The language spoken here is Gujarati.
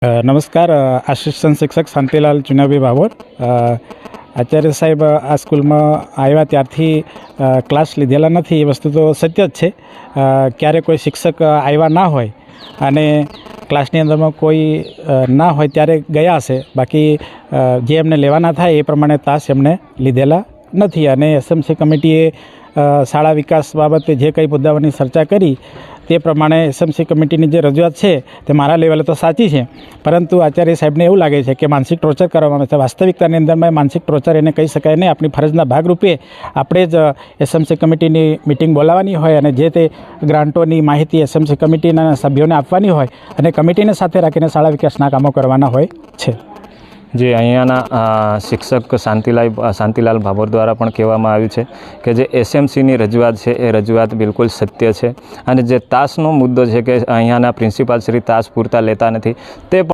નમસ્કાર, આસિસ્ટન્ટ શિક્ષક શાંતિલાલ ચુનાભાઈ ભાભોર. આચાર્ય સાહેબ આ સ્કૂલમાં આવ્યા ત્યારથી ક્લાસ લીધેલા નથી એ વસ્તુ તો સત્ય જ છે. ક્યારે કોઈ શિક્ષક આવ્યા ના હોય અને ક્લાસની અંદરમાં કોઈ ના હોય ત્યારે ગયા હશે, બાકી જે એમને લેવાના થાય એ પ્રમાણે તાસ એમને લીધેલા નથી. અને એસએમસી કમિટીએ શાળા વિકાસ બાબતે જે કંઈ મુદ્દાઓની ચર્ચા કરી તે પ્રમાણે એસએમસી કમિટીની જે રજૂઆત છે તે મારા લેવલે તો સાચી છે, પરંતુ આચાર્ય સાહેબને એવું લાગે છે કે માનસિક ટોર્ચર કરવામાં આવે છે. વાસ્તવિકતાની અંદરમાં માનસિક ટોર્ચર એને કહી શકાય નહીં. આપણી ફરજના ભાગરૂપે આપણે જ એસએમસી કમિટીની મિટિંગ બોલાવવાની હોય અને જે તે ગ્રાન્ટોની માહિતી એસએમસી કમિટીના સભ્યોને આપવાની હોય અને કમિટીને સાથે રાખીને શાળા વિકાસના કામો કરવાના હોય છે. જે અહીંયાના શિક્ષક શાંતિલાલ ભાભોર દ્વારા પણ કહેવામાં આવ્યું છે કે જે એસએમસીની રજૂઆત છે એ રજૂઆત બિલકુલ સત્ય છે, અને જે તાસનો મુદ્દો છે કે અહીંયાના પ્રિન્સિપાલ શ્રી તાસ પૂરતા લેતા નથી તે